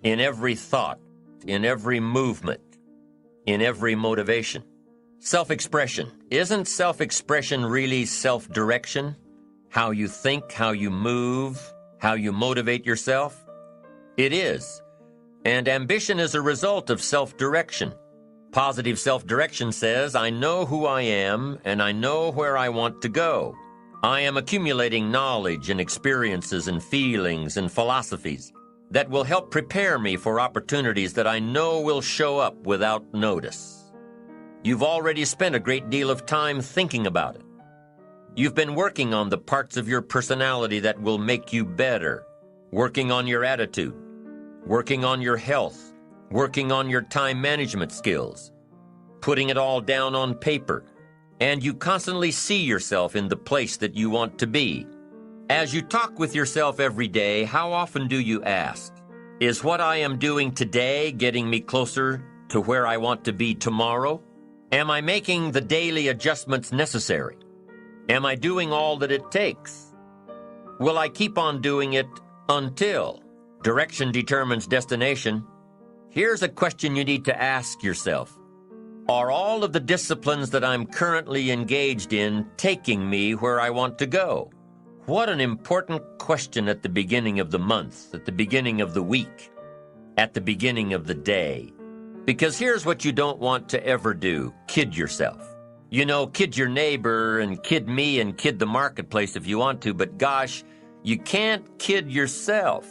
in every thought, in every movement, in every motivation. Self-expression. Isn't self-expression really self-direction? How you think, how you move, how you motivate yourself? It is. And ambition is a result of self-direction. Positive self-direction says, I know who I am and I know where I want to go. I am accumulating knowledge and experiences and feelings and philosophies that will help prepare me for opportunities that I know will show up without notice. You've already spent a great deal of time thinking about it. You've been working on the parts of your personality that will make you better, working on your attitude, working on your health, working on your time management skills, putting it all down on paper, and you constantly see yourself in the place that you want to be. As you talk with yourself every day, how often do you ask, is what I am doing today getting me closer to where I want to be tomorrow? Am I making the daily adjustments necessary? Am I doing all that it takes? Will I keep on doing it until? Direction determines destination. Here's a question you need to ask yourself. Are all of the disciplines that I'm currently engaged in taking me where I want to go? What an important question at the beginning of the month, at the beginning of the week, at the beginning of the day. Because here's what you don't want to ever do. Kid yourself. You know, kid your neighbor and kid me and kid the marketplace if you want to, but gosh, you can't kid yourself.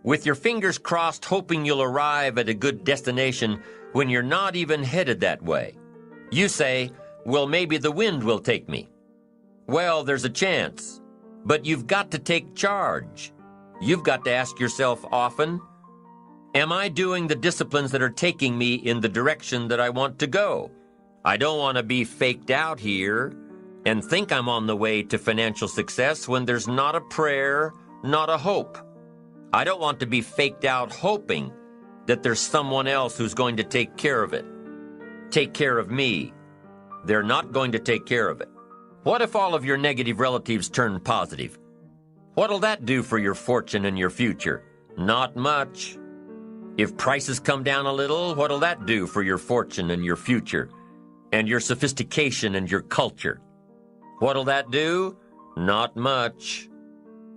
With your fingers crossed hoping you'll arrive at a good destination when you're not even headed that way. You say, well, maybe the wind will take me. Well, there's a chance, but you've got to take charge. You've got to ask yourself often, am I doing the disciplines that are taking me in the direction that I want to go? I don't want to be faked out here and think I'm on the way to financial success when there's not a prayer, not a hope. I don't want to be faked out hoping that there's someone else who's going to take care of it. Take care of me. They're not going to take care of it. What if all of your negative relatives turn positive? What'll that do for your fortune and your future? Not much. If prices come down a little, what'll that do for your fortune and your future, and your sophistication and your culture? What'll that do? Not much.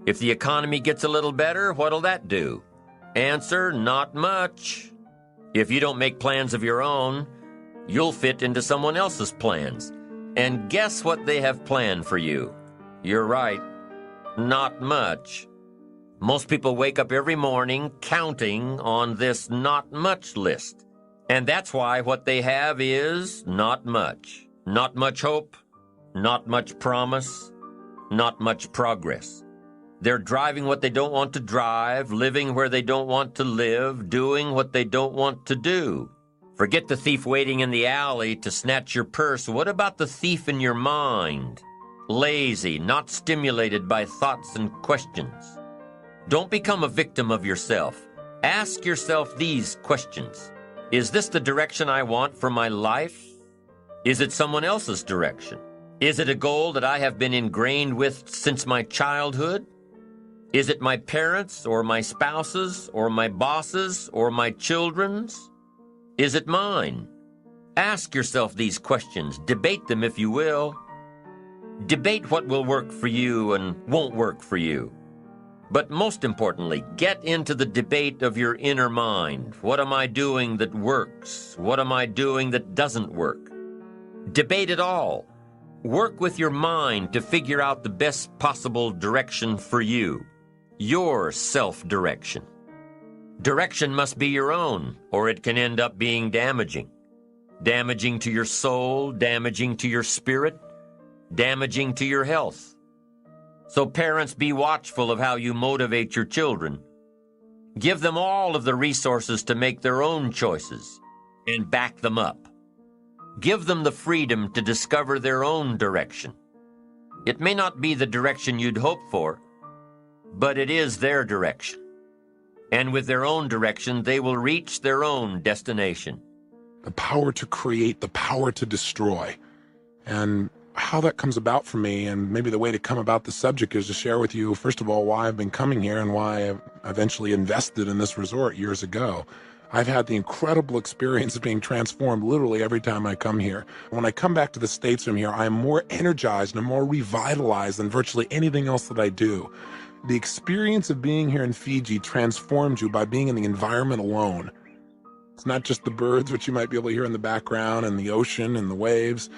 If the economy gets a little better, what'll that do? Answer, not much. If you don't make plans of your own, you'll fit into someone else's plans. And guess what they have planned for you? You're right, not much. Most people wake up every morning counting on this not much list. And that's why what they have is not much. Not much hope, not much promise, not much progress. They're driving what they don't want to drive, living where they don't want to live, doing what they don't want to do. Forget the thief waiting in the alley to snatch your purse. What about the thief in your mind? Lazy, not stimulated by thoughts and questions. Don't become a victim of yourself. Ask yourself these questions. Is this the direction I want for my life? Is it someone else's direction? Is it a goal that I have been ingrained with since my childhood? Is it my parents' or my spouse's or my boss's or my children's? Is it mine? Ask yourself these questions. Debate them if you will. Debate what will work for you and won't work for you. But most importantly, get into the debate of your inner mind. What am I doing that works? What am I doing that doesn't work? Debate it all. Work with your mind to figure out the best possible direction for you. Your self-direction. Direction must be your own, or it can end up being damaging. Damaging to your soul, damaging to your spirit, damaging to your health. So parents, be watchful of how you motivate your children. Give them all of the resources to make their own choices and back them up. Give them the freedom to discover their own direction. It may not be the direction you'd hoped for, but it is their direction. And with their own direction, they will reach their own destination. The power to create, the power to destroy. And how that comes about for me, and maybe the way to come about the subject is to share with you, first of all, why I've been coming here and why I eventually invested in this resort years ago. I've had the incredible experience of being transformed literally every time I come here. When I come back to the States from here, I'm more energized and more revitalized than virtually anything else that I do. The experience of being here in Fiji transforms you by being in the environment alone. It's not just the birds, which you might be able to hear in the background, and the ocean and the waves,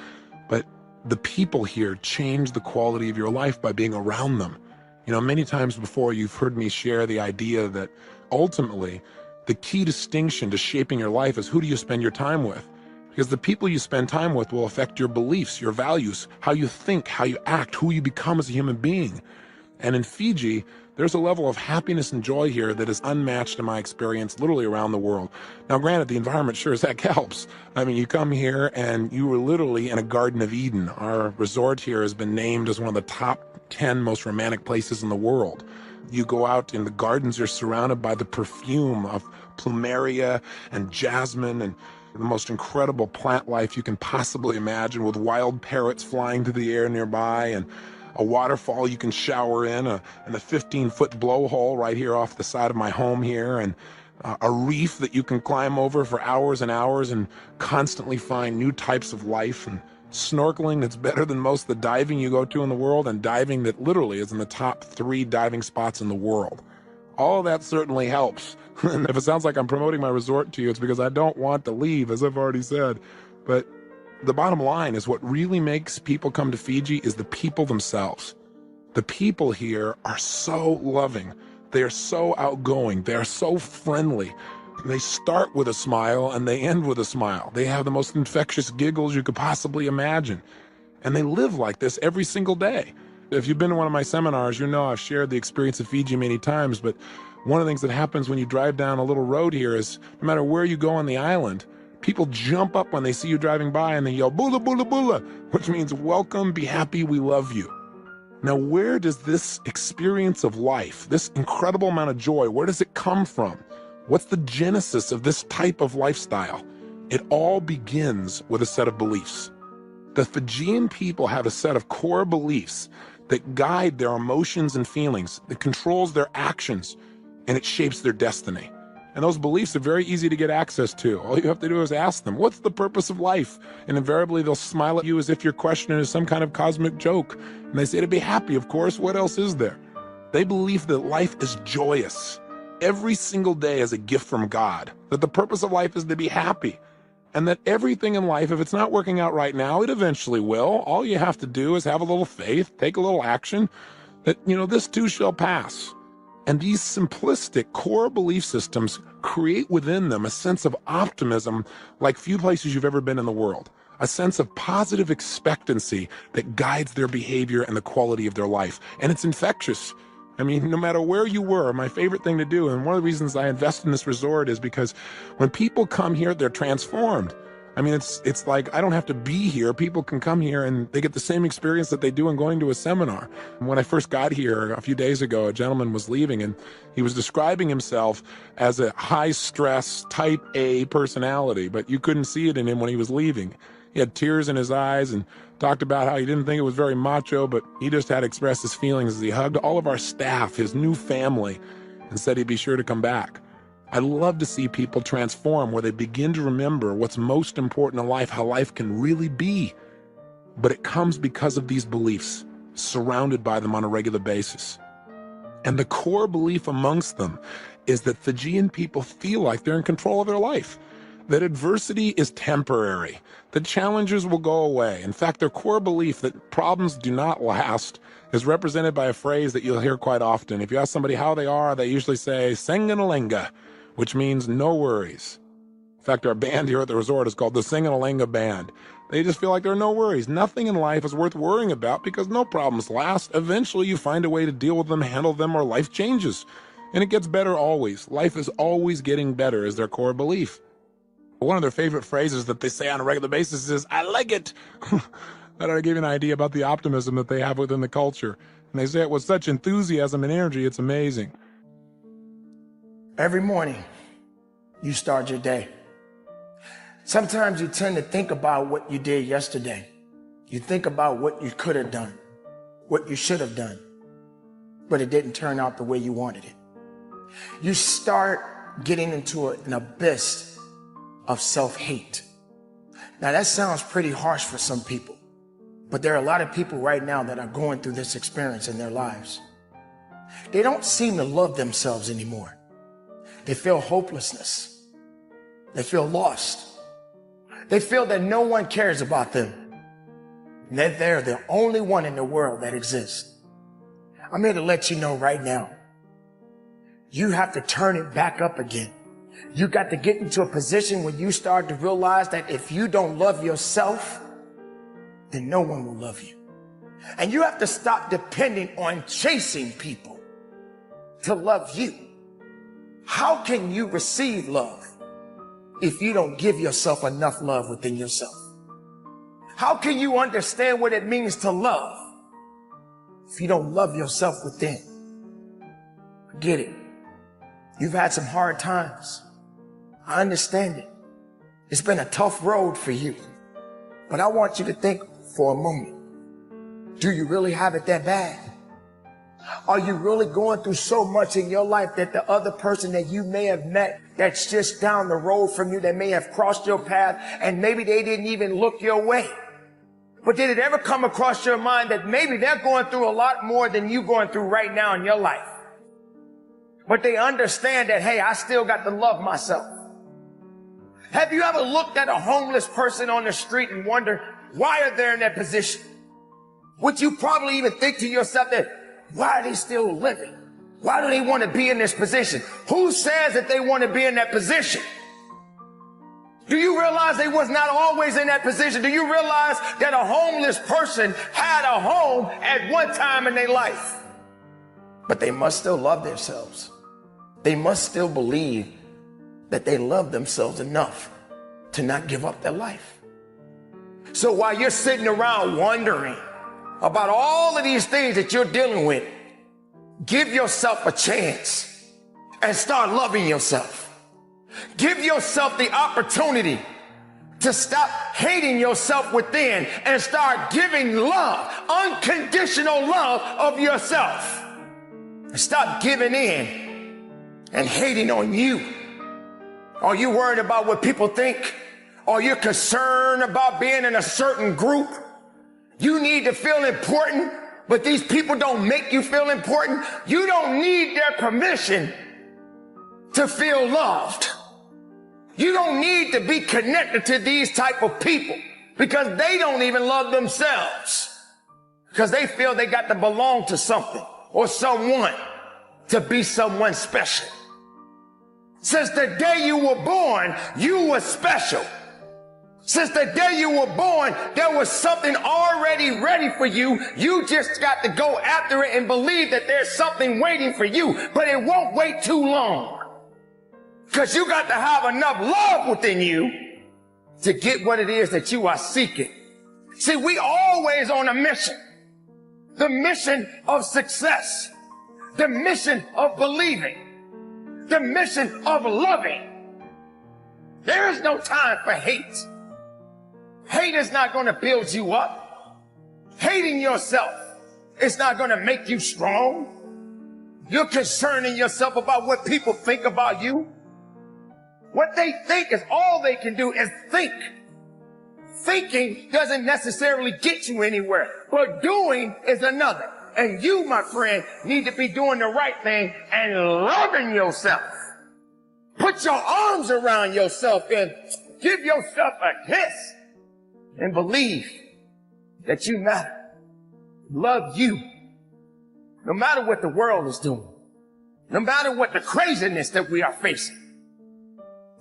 but the people here change the quality of your life by being around them. You know, many times before you've heard me share the idea that ultimately the key distinction to shaping your life is who do you spend your time with? Because the people you spend time with will affect your beliefs, your values, how you think, how you act, who you become as a human being. And in Fiji, there's a level of happiness and joy here that is unmatched in my experience literally around the world. Now, granted, the environment sure as heck helps. I mean, you come here and you were literally in a Garden of Eden. Our resort here has been named as one of the top 10 most romantic places in the world. You go out in the gardens, you're surrounded by the perfume of plumeria and jasmine and the most incredible plant life you can possibly imagine, with wild parrots flying through the air nearby, and a waterfall you can shower in, and a 15-foot blowhole right here off the side of my home here, and a reef that you can climb over for hours and hours and constantly find new types of life, and snorkeling that's better than most of the diving you go to in the world, and diving that literally is in the top 3 diving spots in the world. All that certainly helps. And if it sounds like I'm promoting my resort to you, it's because I don't want to leave, as I've already said. But the bottom line is what really makes people come to Fiji is the people themselves. The people here are so loving. They are so outgoing. They are so friendly. They start with a smile and they end with a smile. They have the most infectious giggles you could possibly imagine. And they live like this every single day. If you've been to one of my seminars, you know I've shared the experience of Fiji many times, but one of the things that happens when you drive down a little road here is no matter where you go on the island, people jump up when they see you driving by and they yell, "Bula, bula, bula," which means welcome, be happy, we love you. Now, where does this experience of life, this incredible amount of joy, where does it come from? What's the genesis of this type of lifestyle? It all begins with a set of beliefs. The Fijian people have a set of core beliefs that guide their emotions and feelings, that controls their actions, and it shapes their destiny. And those beliefs are very easy to get access to. All you have to do is ask them, what's the purpose of life? And invariably they'll smile at you as if your question is some kind of cosmic joke. And they say to be happy, of course, what else is there? They believe that life is joyous. Every single day is a gift from God. That the purpose of life is to be happy. And that everything in life, if it's not working out right now, it eventually will. All you have to do is have a little faith, take a little action, that, this too shall pass. And these simplistic core belief systems create within them a sense of optimism like few places you've ever been in the world, a sense of positive expectancy that guides their behavior and the quality of their life. And it's infectious. I mean, no matter where you were, my favorite thing to do, and one of the reasons I invest in this resort is because when people come here, they're transformed. I mean, it's like I don't have to be here. People can come here and they get the same experience that they do in going to a seminar. When I first got here a few days ago, a gentleman was leaving and he was describing himself as a high-stress type A personality, but you couldn't see it in him when he was leaving. He had tears in his eyes and talked about how he didn't think it was very macho, but he just had expressed his feelings as he hugged all of our staff, his new family, and said he'd be sure to come back. I love to see people transform where they begin to remember what's most important in life, how life can really be. But it comes because of these beliefs, surrounded by them on a regular basis. And the core belief amongst them is that Fijian people feel like they're in control of their life, that adversity is temporary, that challenges will go away. In fact, their core belief that problems do not last is represented by a phrase that you'll hear quite often. If you ask somebody how they are, they usually say, "Senganalenga," which means no worries. In fact, our band here at the resort is called the Singanalenga Band. They just feel like there are no worries. Nothing in life is worth worrying about because no problems last. Eventually, you find a way to deal with them, handle them, or life changes. And it gets better always. Life is always getting better is their core belief. One of their favorite phrases that they say on a regular basis is, "I like it." That ought to give you an idea about the optimism that they have within the culture. And they say it with such enthusiasm and energy, it's amazing. Every morning, you start your day. Sometimes you tend to think about what you did yesterday. You think about what you could have done, what you should have done, but it didn't turn out the way you wanted it. You start getting into an abyss of self-hate. Now that sounds pretty harsh for some people, but there are a lot of people right now that are going through this experience in their lives. They don't seem to love themselves anymore. They feel hopelessness. They feel lost. They feel that no one cares about them. And that they're the only one in the world that exists. I'm here to let you know right now, you have to turn it back up again. You got to get into a position where you start to realize that if you don't love yourself, then no one will love you. And you have to stop depending on chasing people to love you. How can you receive love if you don't give yourself enough love within yourself? How can you understand what it means to love if you don't love yourself within? Get it. You've had some hard times. I understand it. It's been a tough road for you. But I want you to think for a moment. Do you really have it that bad? Are you really going through so much in your life that the other person that you may have met that's just down the road from you, that may have crossed your path, and maybe they didn't even look your way? But did it ever come across your mind that maybe they're going through a lot more than you going through right now in your life? But they understand that, hey, I still got to love myself. Have you ever looked at a homeless person on the street and wondered, why are they in that position? Would you probably even think to yourself that, why are they still living? Why do they want to be in this position? Who says that they want to be in that position? Do you realize they was not always in that position? Do you realize that a homeless person had a home at one time in their life? But they must still love themselves. They must still believe that they love themselves enough to not give up their life. So while you're sitting around wondering about all of these things that you're dealing with, give yourself a chance and start loving yourself. Give yourself the opportunity to stop hating yourself within and start giving love, unconditional love of yourself. And stop giving in and hating on you. Are you worried about what people think? Are you concerned about being in a certain group? You need to feel important, but these people don't make you feel important. You don't need their permission to feel loved. You don't need to be connected to these type of people because they don't even love themselves because they feel they got to belong to something or someone to be someone special. Since the day you were born, you were special. Since the day you were born, there was something already ready for you. You just got to go after it and believe that there's something waiting for you, but it won't wait too long. Because you got to have enough love within you to get what it is that you are seeking. See, we always on a mission. The mission of success. The mission of believing. The mission of loving. There is no time for hate. Hate is not going to build you up. Hating yourself is not going to make you strong. You're concerning yourself about what people think about you. What they think is all they can do is think. Thinking doesn't necessarily get you anywhere, but doing is another. And you, my friend, need to be doing the right thing and loving yourself. Put your arms around yourself and give yourself a kiss and believe that you matter. Love you. No matter what the world is doing, no matter what the craziness that we are facing.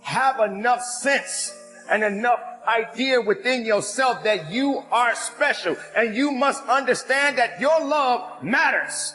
Have enough sense and enough idea within yourself that you are special, and you must understand that your love matters.